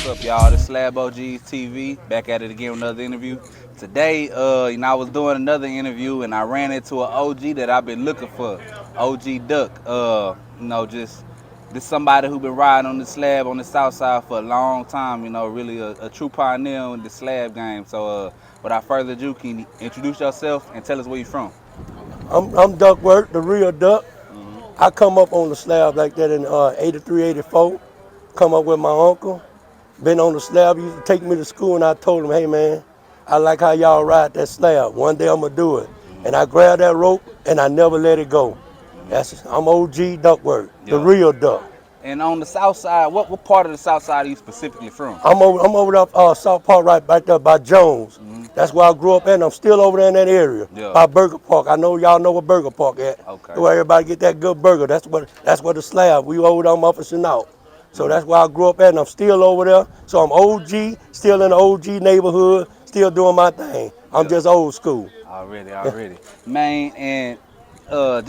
What's up, y'all? This Slab OG TV, back at it again with another interview. Today, I was doing another interview and I ran into an OG that I've been looking for, OG Duck. Just this somebody who been riding on the slab on the south side for a long time. Really a true pioneer in the slab game. So, without further ado, can you introduce yourself and tell us where you're from? I'm Duckworth, the real Duck. I come up on the slab like that in 83, 84. Come up with my uncle. Been on the slab. He used to take me to school and I told him, hey man, I like how y'all ride that slab. One day I'm gonna do it. And I grabbed that rope and I never let it go. I'm OG Duckworth, the Yeah. real Duck. And on the south side, what part of the south side are you specifically from? I'm over there, South Park, right there by Jones. That's where I grew up at, and I'm still over there in that area Yeah. by Burger Park. I know y'all know where Burger Park at. Okay. Where everybody get that good burger. That's where the slab. We over there on Mufferson out. So that's where I grew up at, and I'm still over there. So I'm OG, still in the OG neighborhood, still doing my thing. I'm Yeah. just old school. Already. Man, and to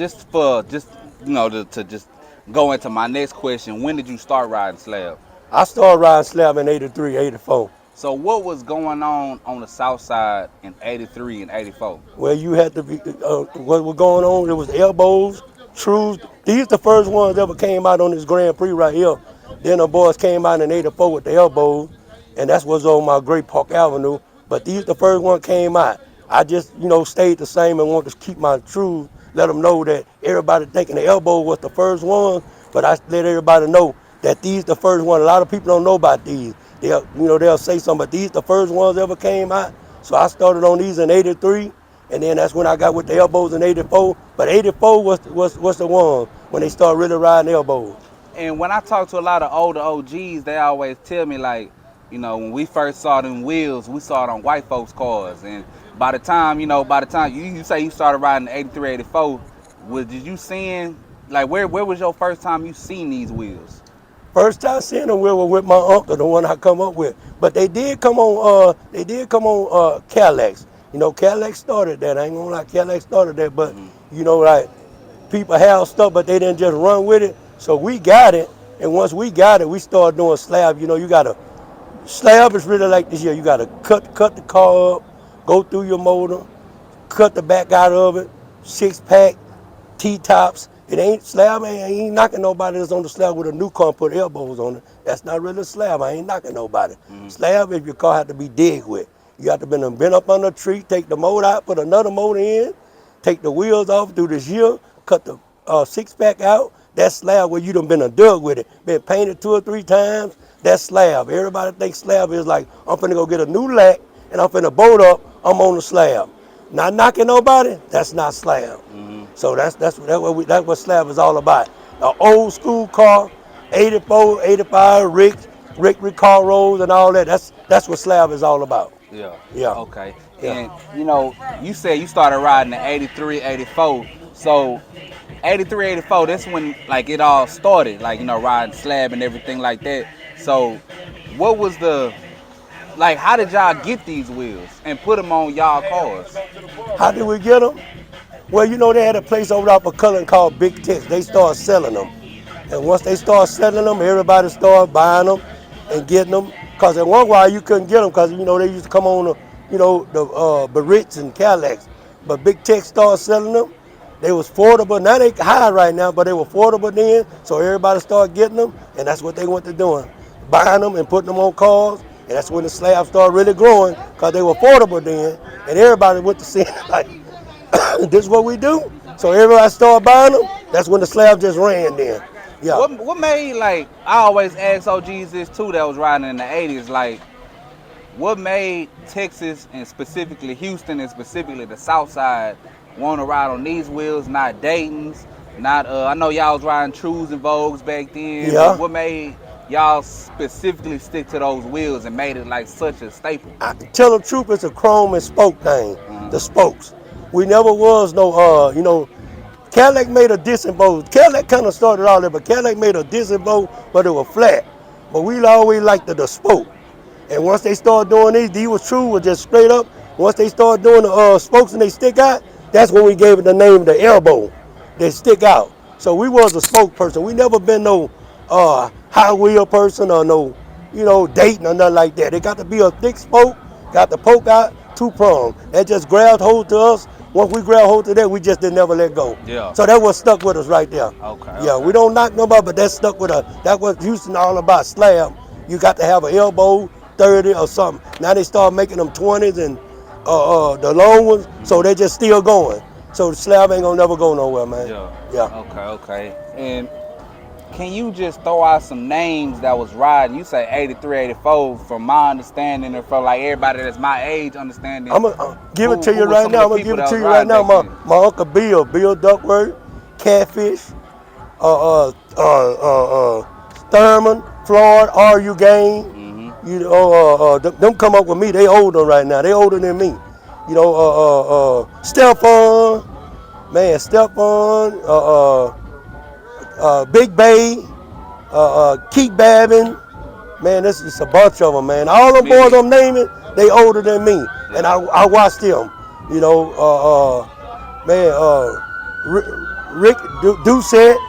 just go into my next question, when did you start riding slab? I started riding slab in 83, 84. So what was going on the south side in 83 and 84? Where you had to be, what was going on, there was elbows, trues. These the first ones that ever came out on this Grand Prix right here. Then the boys came out in 84 with the elbows, and that's what's on my Great Park Avenue. But these the first one came out. I just, stayed the same and wanted to keep my trues, let them know that everybody thinking the elbow was the first one, but I let everybody know that these the first one. A lot of people don't know about these. They'll say something, but these the first ones ever came out. So I started on these in 83, and then that's when I got with the elbows in 84. But 84 was the one when they started really riding elbows. And when I talk to a lot of older OGs, they always tell me like, when we first saw them wheels, we saw it on white folks' cars. And by the time you say you started riding in 83, 84, did you seeing, like where was your first time you seen these wheels? First time seeing them wheel was with my uncle, the one I come up with. But they did come on Cadillacs. Cadillac started that. I ain't gonna lie, Cadillac started that, but like people have stuff, but they didn't just run with it. So we got it, and once we got it, we started doing slab. You gotta slab is really like this here. You gotta cut the car up, go through your motor, cut the back out of it, 6-pack, T-tops. It ain't slab. I ain't knocking nobody that's on the slab with a new car and put elbows on it. That's not really a slab. I ain't knocking nobody. Slab is your car have to be dig with. You have to been up under a tree, take the motor out, put another motor in, take the wheels off, do this here, cut the 6-pack out. That's slab where you done been a dug with it. Been painted 2 or 3 times. That's slab. Everybody thinks slab is like, I'm finna go get a new lack and I'm finna bolt up, I'm on the slab. Not knocking nobody, that's not slab. So that's what slab is all about. An old school car, 84, 85, Rick car rolls and all that. That's what slab is all about. Yeah. Yeah. Okay. Yeah. And you said you started riding in 83, 84. So 83, 84, that's when like it all started, like riding slab and everything like that. So what was how did y'all get these wheels and put them on y'all cars? How did we get them? Well, they had a place over there for Cullen called Big Tex. They started selling them. And once they started selling them, everybody started buying them and getting them. Because at one while you couldn't get them because, they used to come on the Barrettes and Cadillacs. But Big Tex started selling them. They was affordable. Now they high right now, but they were affordable then. So everybody started getting them, and that's what they went to doing. Buying them and putting them on cars. And that's when the slabs started really growing because they were affordable then. And everybody went to see it like, this is what we do. So everybody started buying them. That's when the slab just ran then. Yeah. What made, like, I always ask OGs this too that was riding in the 80s, like, what made Texas and specifically Houston and specifically the South Side want to ride on these wheels, not Dayton's, not, I know y'all was riding Trues and Vogues back then. Yeah. But what made y'all specifically stick to those wheels and made it like such a staple? I tell the truth, it's a chrome and spoke thing, the spokes. We never was no, Cadillac made a distant bow. Cadillac kind of started all that, but Cadillac made a distant bow, but it was flat. But we always liked the spoke. And once they started doing these was true, was just straight up. Once they started doing the spokes and they stick out, that's when we gave it the name, the elbow. They stick out. So we was a spoke person. We never been no high wheel person or no dating or nothing like that. It got to be a thick spoke, got to poke out, 2-prong. That just grabbed hold to us. Once we grabbed hold to that, we just didn't never let go. Yeah. So that was stuck with us right there. Okay. Yeah, we don't knock nobody, but that stuck with us. That was Houston all about slab. You got to have an elbow 30 or something. Now they start making them 20s and the long ones, so they just still going. So the slab ain't gonna never go nowhere, man. Yeah. Okay. And can you just throw out some names that was riding? You say 83, 84. From my understanding, and from like everybody that's my age understanding. I'm gonna give it to you right now. I'm gonna give it to you right now. My uncle Bill Duckworth, Catfish, Thurman, Floyd, R.U. Game. Them come up with me. They older right now. They older than me. Stephon, man, Big Bay, Keith Babin, man, this is a bunch of them, man. All them boys I'm naming, they older than me, and I watched them. Rick Doucette,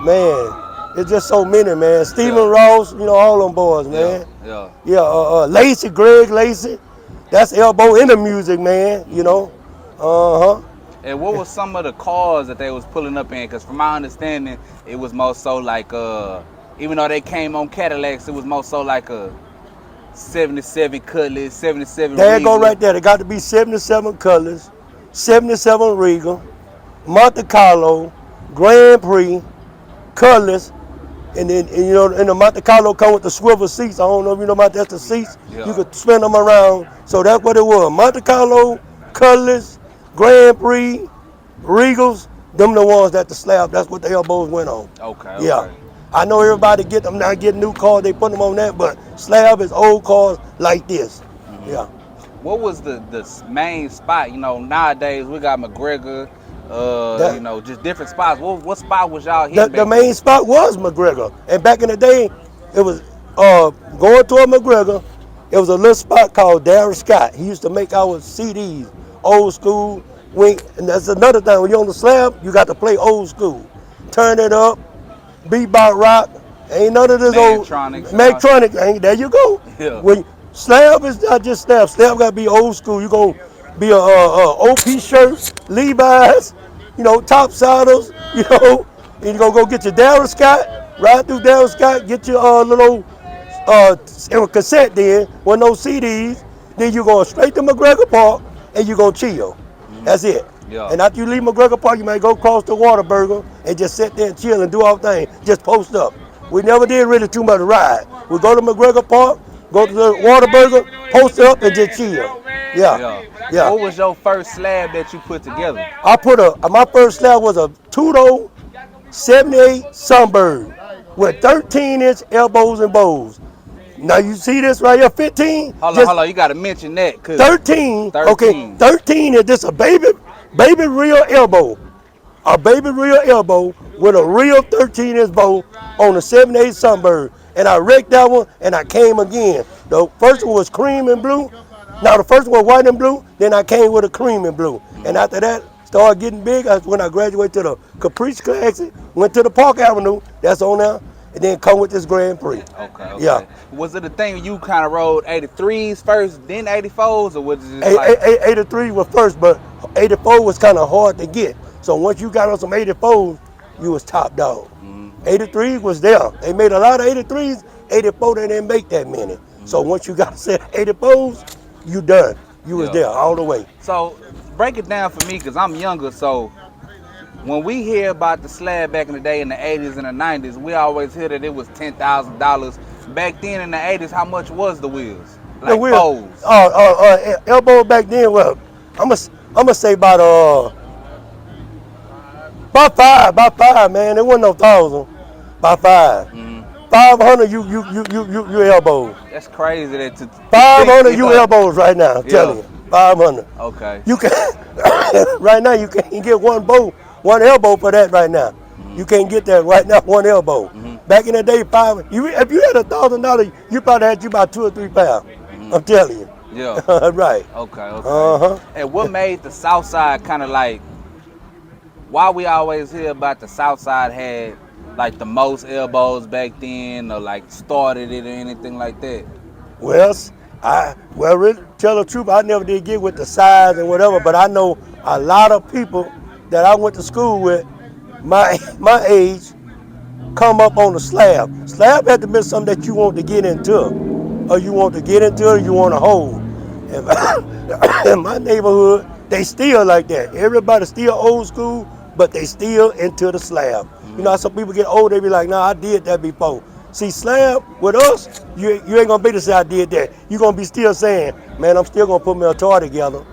man, it's just so many, man. Stephen Ross, all them boys, man. Lacey, Greg Lacey, that's elbow in the music, man. And what was some of the cars that they was pulling up in? Because from my understanding, it was more so like, even though they came on Cadillacs, it was more so like a 77 Cutlass, 77 There Regal. you go right there. They got to be 77 Cutlass, 77 Regal, Monte Carlo, Grand Prix, Cutlass, and then and the Monte Carlo come with the swivel seats. I don't know if you know about that, the seats. Yeah. You could spin them around. So that's what it was. Monte Carlo, Cutlass, Grand Prix, Regals, them the ones that the slab, that's what the elbows went on. Okay. Yeah. I know everybody get them now, getting new cars, they put them on that, but slab is old cars like this. Yeah. What was the main spot? Nowadays we got McGregor, just different spots. What spot was y'all hitting? The main spot was McGregor. And back in the day, it was going toward McGregor, it was a little spot called Darren Scott. He used to make our CDs, old school. And that's another thing, when you're on the slab, you got to play old school. Turn it up, bebop rock, ain't none of this old Magtronic. There you go. Yeah. When slab is not just slab. Slab got to be old school. You gonna be a OP shirt, Levi's, top saddles, and you gonna go get your Darren Scott, ride through Darren Scott, get your little cassette then, with no CDs. Then you going straight to McGregor Park and you gonna chill. That's it. Yeah. And after you leave McGregor Park, you may go across to Whataburger and just sit there and chill and do our thing. Just post up. We never did really too much ride. We go to McGregor Park, go to the Whataburger, post up, and just chill. Yeah. What was your first slab that you put together? My first slab was a two-door 78 Sunbird with 13-inch elbows and bows. Now you see this right here, 15. Hold on, you gotta mention that. 13. Okay, 13 is just a baby real elbow. A baby real elbow with a real 13-inch bow on a 78 Sunbird. And I wrecked that one and I came again. The first one was cream and blue. Now the first one was white and blue, then I came with a cream and blue. And after that, started getting big. That's when I graduated to the Prix Classic, went to the Park Avenue, that's on there. And then come with this Grand Prix. Okay. Yeah. Was it a thing you kind of rode 83s first, then 84s, or was it just like 83 was first, but 84 was kind of hard to get. So once you got on some 84s, you was top dog. 83s was there. They made a lot of 83s. 84 they didn't make that many. So once you got a set of 84s, you done. You was there all the way. So break it down for me, because I'm younger. So when we hear about the slab back in the day in the 80s and the 90s, we always hear that it was $10,000. Back then in the 80s, how much was the wheels? Like the wheels, foes? elbow back then, well, I'm gonna say about five, man. It wasn't no thousand, about 5. 500 you elbows. That's crazy. 500 you elbows right now, I'm telling you. 500. Okay. You can right now you can't get one elbow for that right now. You can't get that right now, one elbow. Back in the day, if you had $1,000, you probably had about 2 or 3 pounds. I'm telling you. Yeah. Right. Okay. And what made the South Side kind of like? Why we always hear about the South Side had like the most elbows back then, or like started it or anything like that? Well, really, tell the truth, I never did get with the size and whatever, but I know a lot of people that I went to school with, my age, come up on the slab. Slab had to be something that you want to get into, or you want to get into, or you want to hold. And in my neighborhood, they still like that. Everybody still old school, but they still into the slab. You know, some people get old, they be like, nah, I did that before. See, slab with us, you ain't gonna be to say I did that. You gonna be still saying, man, I'm still gonna put me a toy together.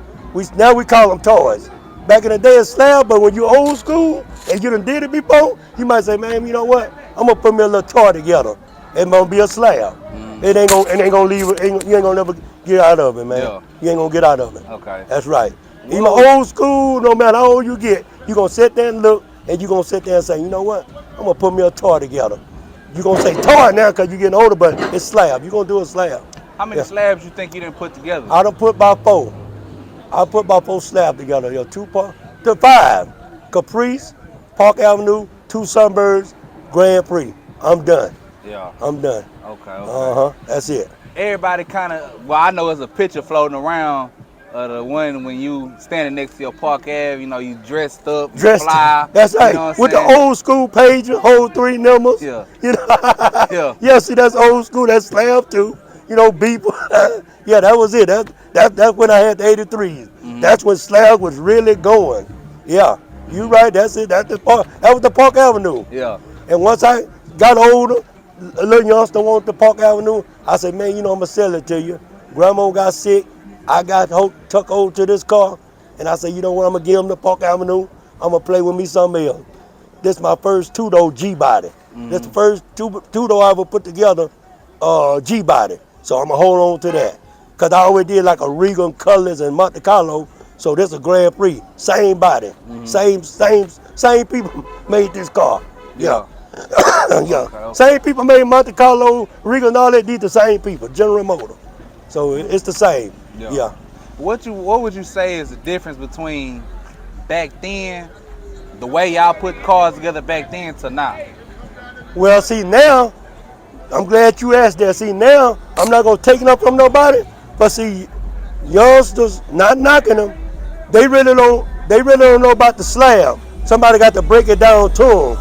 Now we call them toys. Back in the day, it's slab, but when you old school and you done did it before, you might say, man, you know what? I'm gonna put me a little toy together. It's gonna be a slab. It ain't gonna leave. You ain't gonna never get out of it, man. Yeah. You ain't gonna get out of it. Okay. That's right. Even old school, no matter how old you get, you gonna sit there and look, and you gonna sit there and say, you know what? I'm gonna put me a toy together. You gonna say toy now because you're getting older, but it's slab. You gonna do a slab. How many slabs you think you didn't put together? I done put about 4. I put about 4 slabs together. Yo, 5. Caprice, Park Avenue, 2 Sunbirds, Grand Prix. I'm done. Yeah. I'm done. Okay. That's it. Everybody kind of, well, I know there's a picture floating around of the one when you standing next to your Park Ave, you know, you dressed up, fly. That's right. You know what I'm With saying? the old school pager, whole 3 numbers. Yeah. You know? Yeah. Yeah, see, that's old school. That's slab too. You know, beeper. Yeah, that was it. That's when I had the 83s. That's when slab was really going. Yeah, you right. That's it. That was the Park Avenue. Yeah. And once I got older, a little youngster wanted the Park Avenue. I said, man, you know, I'm gonna sell it to you. Grandma got sick. I got tucked over to this car, and I said, you know what? I'm gonna give him the Park Avenue. I'm gonna play with me something else. This is my first 2-door G body. This the first 2-door I ever put together, G body. So I'm gonna hold on to that, cause I always did like a Regal Colors and Monte Carlo. So this a Grand Prix, same body, same people made this car. Yeah. Yeah. Okay. Same people made Monte Carlo, Regal, and all that. These the same people, General Motors. So it's the same. Yeah. What would you say is the difference between back then, the way y'all put cars together back then, to now? Well, see now, I'm glad you asked that. See now, I'm not gonna take it up from nobody, but see, youngsters, not knocking them, they really don't know about the slab. Somebody got to break it down to them.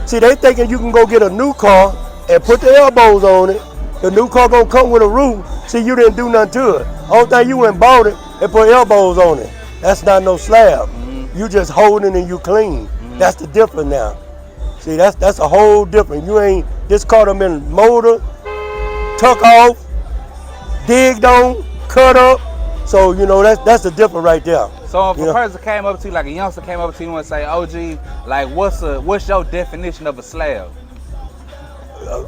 See, they thinking you can go get a new car and put the elbows on it. The new car gonna come with a roof. See, you didn't do nothing to it. Only thing you went and bought it and put elbows on it. That's not no slab. You just holding and you clean. That's the difference now. See, that's a whole different. You ain't, this car done been motor, tuck off, digged on, cut up. So, you know, that's the difference right there. So if a person came up to you, like a youngster came up to you and say, OG, like what's your definition of a slab?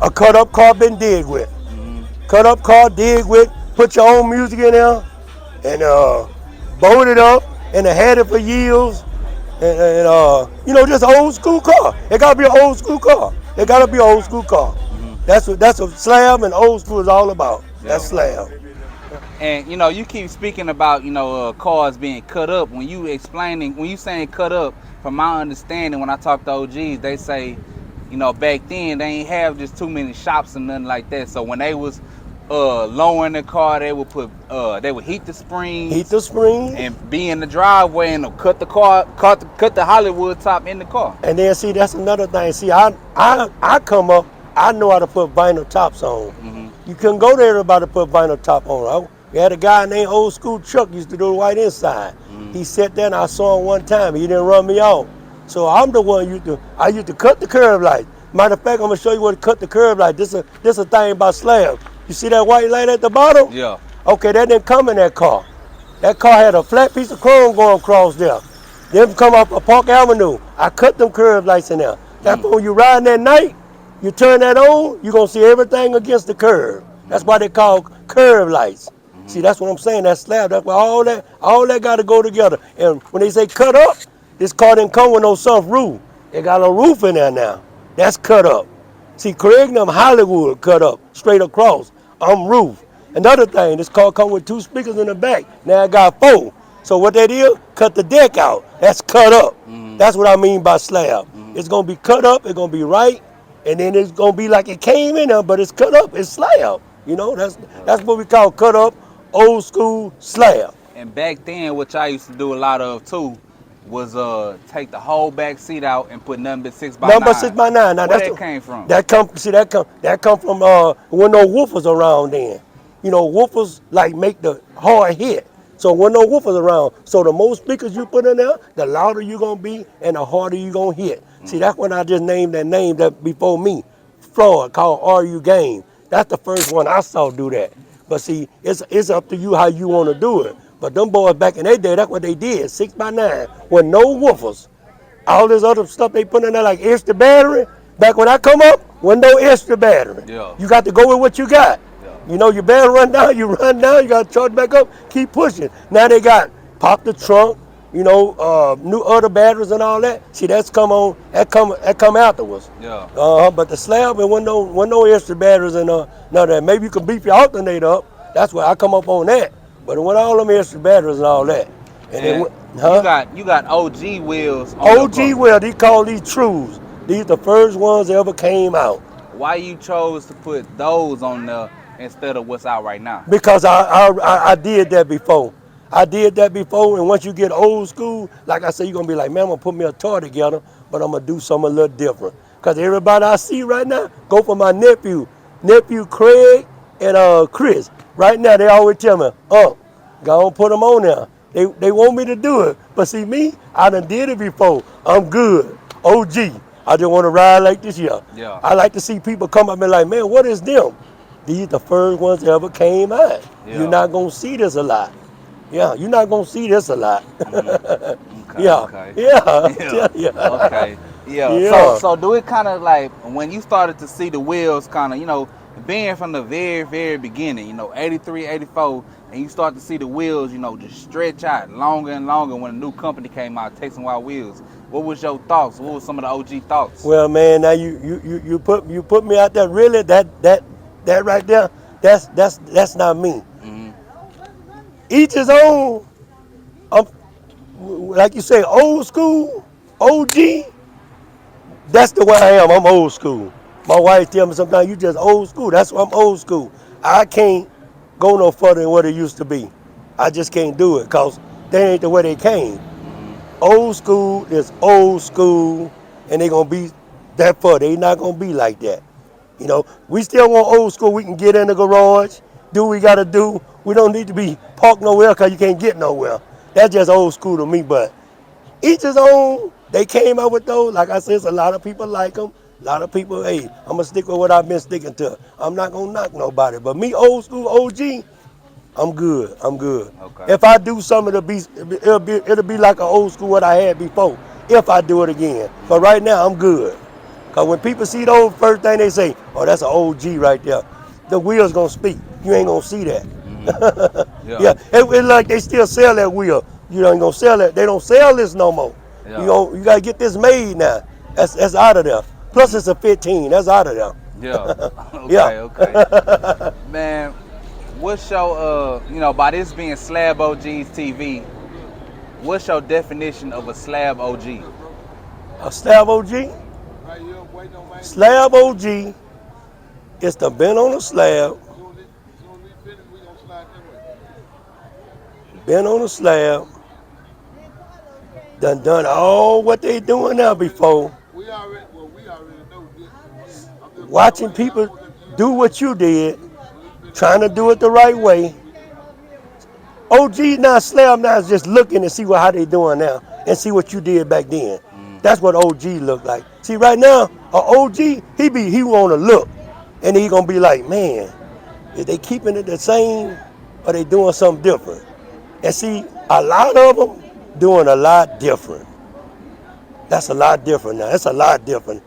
A cut up car been digged with. Cut up car, dig with, put your own music in there, and bolt it up, and had it for years. And you know, just an old school car. It gotta be an old school car. It gotta be an old school car. That's what slab and old school is all about. That's slab. And you know, you keep speaking about, you know, cars being cut up. When you saying cut up, from my understanding, when I talk to OGs, they say, you know, back then they ain't have just too many shops and nothing like that. So when they was lowering the car, they would heat the springs, and be in the driveway and cut the Hollywood top in the car. And then see, that's another thing. See, I come up, I know how to put vinyl tops on. You couldn't go to everybody to put vinyl top on. We had a guy named Old School Chuck used to do the white inside. He sat there and I saw him one time. He didn't run me off. So I'm the one I used to cut the curb light. Matter of fact, I'm gonna show you what to cut the curb light. This a thing about slab. You see that white light at the bottom? Yeah. Okay, that didn't come in that car. That car had a flat piece of chrome going across there. Then come up a Park Avenue. I cut them curb lights in there. That's when you riding at night, you turn that on, you're gonna see everything against the curb. That's why they call curb lights. See, that's what I'm saying, that slab. That's why all that gotta go together. And when they say cut up, this car didn't come with no soft roof. It got a roof in there now. That's cut up. See, Craig and them Hollywood cut up, straight across. I'm roof. Another thing, this car come with 2 speakers in the back. Now I got 4. So what that is, cut the deck out. That's cut up. That's what I mean by slab. It's gonna be cut up, it's gonna be right, and then it's gonna be like it came in there, but it's cut up. It's slab. You know, Yeah. that's what we call cut up, old school slab. And back then, what I used to do a lot of too was take the whole back seat out and put nothing but 6 by Number 6 by 9. 9. Now Where that's that came from? that come from when no woofers around then. You know, woofers like make the hard hit. So when no woofers around, so the more speakers you put in there, the louder you gonna be and the harder you gonna hit. See, that's when I just named that name that before me, Floyd, called RU Game. That's the first one I saw do that. But see, it's up to you how you want to do it. But them boys back in their day, that's what they did, 6 by 9, with no woofers. All this other stuff they put in there like extra battery. Back when I come up, with no extra battery. Yeah. You got to go with what you got. Yeah. You know, your battery run down, you run down, you got to charge back up, keep pushing. Now they got pop the trunk, you know, new other batteries and all that. See, that come afterwards. Yeah. But the slab, and when no extra batteries and none of that. Maybe you can beef your alternator up. That's where I come up on that. But it went all them extra batteries and all that. And then, you got OG wheels on your OG car. well, they call these trues. These the first ones that ever came out. Why you chose to put those on there instead of what's out right now? Because I did that before. I did that before, and once you get old school, like I said, you're gonna be like, man, I'm gonna put me a toy together, but I'm gonna do something a little different. Because everybody I see right now, go for my nephew Craig and Chris. Right now, they always tell me, go on, put them on there. They want me to do it. But see me, I done did it before. I'm good. OG. I just want to ride like this year. Yeah. I like to see people come up and like, man, what is them? These the first ones that ever came out. Yeah. You're not going to see this a lot. Yeah, you're not going to see this a lot. Okay, yeah. okay. Yeah. Yeah. Okay. Yeah. Yeah. So do it kind of like when you started to see the wheels kind of, you know, being from the very, very beginning, you know, 83, 84, and you start to see the wheels, you know, just stretch out longer and longer when a new company came out, Texan Wild Wheels. What was your thoughts? What was some of the OG thoughts? Well, man, now you put me out there. Really, that right there, that's not me. Each his own. Like you say, old school, OG. That's the way I am. I'm old school. My wife tell me sometimes you just old school. That's why I'm old school. I can't go no further than what it used to be. I just can't do it because they ain't the way they came. Old school is old school, and they gonna be that far. They not gonna be like that. You know, we still want old school. We can get in the garage, do what we gotta do. We don't need to be parked nowhere because you can't get nowhere. That's just old school to me. But each his own. They came out with those. Like I said, a lot of people like them. A lot of people, hey, I'm gonna stick with what I've been sticking to. I'm not gonna knock nobody. But me, old school OG, I'm good. I'm good. Okay. If I do something, it'll be like an old school what I had before. If I do it again. But right now, I'm good. Cause when people see those, first thing they say, oh, that's an OG right there. The wheel's gonna speak. You ain't gonna see that. Yeah. It's like they still sell that wheel. You ain't gonna sell that. They don't sell this no more. Yeah. You gotta get this made now. That's out of there. Plus it's a 15. That's out of there. Yeah. Okay. Man, what's your you know, by this being Slab OG's TV, what's your definition of a Slab OG? A Slab OG? Slab OG is the been on a slab. Been on a slab. Done all what they doing now before. We already know this. Watching people do what you did, trying to do it the right way. OG now, slab now is just looking to see how they doing now and see what you did back then. That's what OG look like. See, right now, a OG, he want to look, and he gonna be like, man, is they keeping it the same or they doing something different? And see, a lot of them doing a lot different. That's a lot different now. That's a lot different.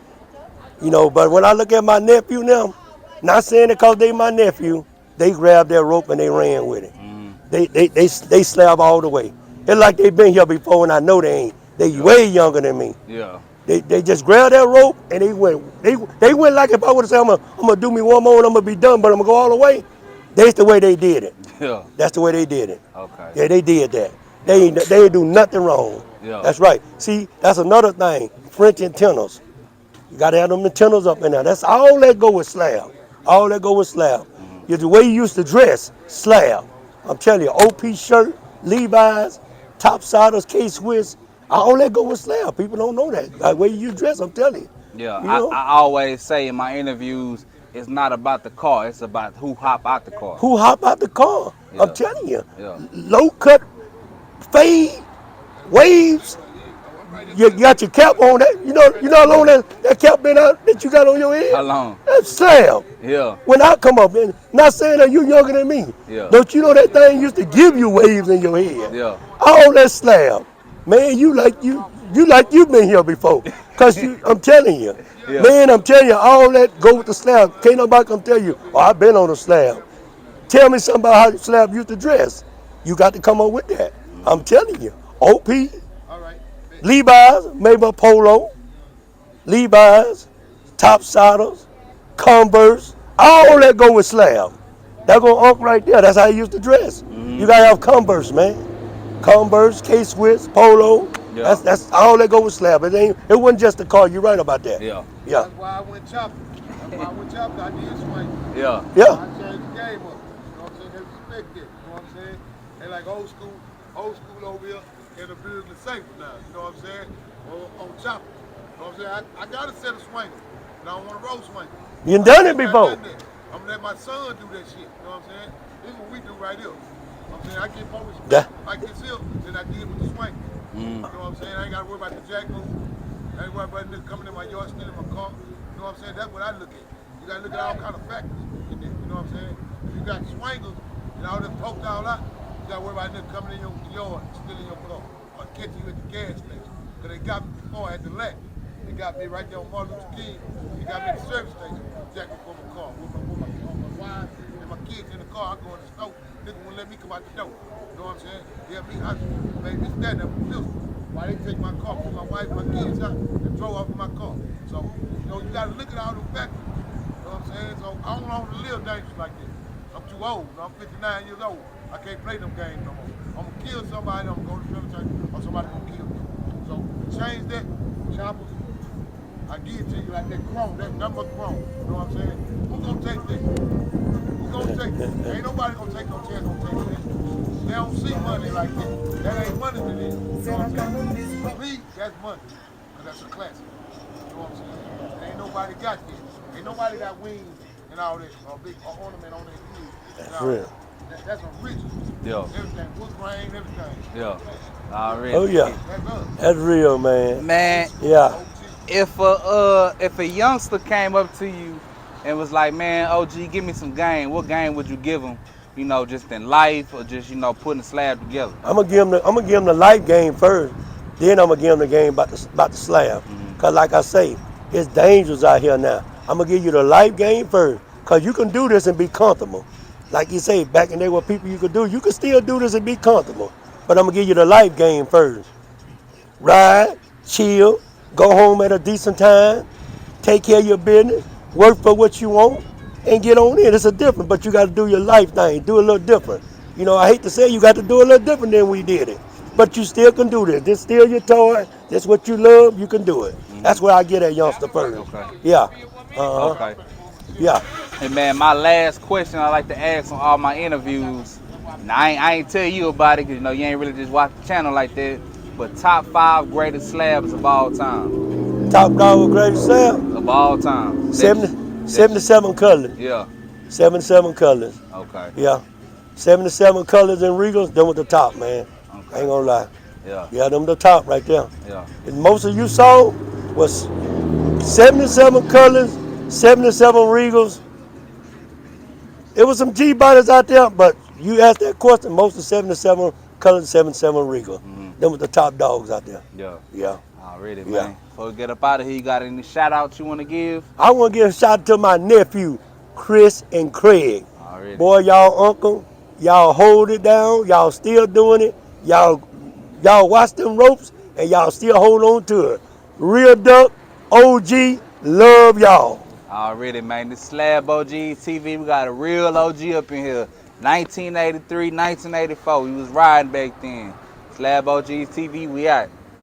You know, but when I look at my nephew now, not saying it because they my nephew, they grabbed that rope and they ran with it. They slab all the way. It's like they been here before and I know they ain't. They way younger than me. Yeah. They just grabbed that rope and they went. They went like if I would have said, I'm gonna do me one more and I'm gonna be done, but I'm gonna go all the way. That's the way they did it. Yeah. That's the way they did it. Okay. Yeah, they did that. They ain't do nothing wrong. Yeah. That's right. See, that's another thing. French antennas. You got to have them antennas up in there. That's all that go with slab. All that go with slab. You the way you used to dress, slab. I'm telling you, OP shirt, Levi's, top siders, K-Swiss, all that go with slab. People don't know that. Like, the way you dress, I'm telling you. Yeah, You know? I always say in my interviews, it's not about the car, it's about who hop out the car. Who hop out the car? I'm Yeah, telling you. yeah, Low cut, fade, waves. You got your cap on that. You know how long that cap been out that you got on your how head? long? That's slab. Yeah, When I come up, and not saying that you younger than me. yeah, Don't you know that thing used to give you waves in your head? yeah, All that slab. Man, you been here before. Cause I'm telling you. yeah. Man, I'm telling you, all that go with the slab. Can't nobody come tell you, oh, I've been on a slab. Tell me something about how slab used to dress. You got to come up with that. I'm telling you. OP, All right. Levi's, maybe a polo, Levi's, top siders, Converse, all that go with slab. That go up right there. That's how you used to dress. You gotta have Converse, man. Converse, K-Swiss, polo. Yeah, That's all that go with slab. It wasn't just the car. You're right about that. yeah, Yeah. That's why I went chopping. I did swing. yeah, Yeah. I changed the game up. You know what I'm saying? They respect it. You know what I'm saying? They like old school over here in the business safe now. You know what I'm saying? On chopping. You know what I'm saying? I got a set of swingers, but I don't want to roll swing. You done it before. I'm gonna let my son do that shit. You know what I'm saying? This is what we do right here. You know what I'm saying? I get more respect That- like this here than I did with the swing. You know what I'm saying? I ain't gotta worry about the jack moves. I ain't worry about niggas coming in my yard stealing my car. You know what I'm saying? That's what I look at. You gotta look at all kind of factors in there. You know what I'm saying? If you got swingers and all them poked all out, you gotta worry about niggas coming in your yard stealing your car or catching you at the gas station. Cause they got me before at the lack. They got me right there on Martin Luther King. They got me at the service station, jacking for my car with my wife and my kids in the car. I go in the store. Nigga won't let me come out the door. You know what I'm saying? Yeah, me hustle. Made me stand up with pistol. Why they take my car, put my wife, my kids out, and drove off in my car. So, you know, you gotta look at all the factors. You know what I'm saying? So I don't want to live dangerous like this. I'm too old. I'm 59 years old. I can't play them games no more. I'm gonna kill somebody, I'm gonna go to the military, or somebody gonna kill me. So change that, choppers. I give it to you like that chrome, that number chrome. You know what I'm saying? Who gonna take that? Who gonna take that? Ain't nobody gonna take no chance on taking that. They don't see money like that. That ain't money to them. You know what I'm saying? For me, that's money. Cause that's a classic. You know what I'm saying? Ain't nobody got that. Ain't nobody got wings and all that, or big ornament on their head. That's real. That's original. yeah, Everything, wood grain, everything. yeah. Already. Oh yeah. That's us. That's real, man. Man, Yeah. OG. if a youngster came up to you and was like, man, OG, give me some game, what game would you give him? You know, just in life or just, you know, putting a slab together? I'm gonna give him the life game first. Then I'm gonna give him the game about the slab. Cause like I say, it's dangerous out here now. I'm gonna give you the life game first. Cause you can do this and be comfortable. Like you say, back in there were people you could do. You can still do this and be comfortable. But I'm gonna give you the life game first. Ride, chill, go home at a decent time, take care of your business, work for what you want, and get on in. It's a different, but you got to do your life thing, do a little different. You know, I hate to say you got to do a little different than we did it, but you still can do this. This still your toy. This what you love. You can do it. That's where I get at youngster first. Okay. Yeah. Okay. Yeah. And man, my last question I like to ask on all my interviews, and I ain't tell you about it because you know you ain't really just watch the channel like that, but top 5 greatest slabs of all time. Top dog greatest slab. Of all time. 77 colors. Yeah. 77 colors. Okay. Yeah. 77 colors and Regals, them with the top, man. I ain't gonna lie. Yeah. Yeah, them the top right there. Yeah. And most of you saw was 77 colors, 77 Regals. It was some G bodies out there, but you asked that question, most of 77 colors, 77 Regal. Them was the top dogs out there. Yeah. Yeah. Already, Yeah. man. Before we get up out of here, you got any shout outs you want to give? I want to give a shout out to my nephew, Chris and Craig. Already. Boy, y'all uncle, y'all hold it down, y'all still doing it, y'all watch them ropes, and y'all still hold on to it. Real Duck, OG, love y'all. Already, man. This Slab OG TV, we got a real OG up in here. 1983, 1984. We was riding back then. Slab OG TV, we out.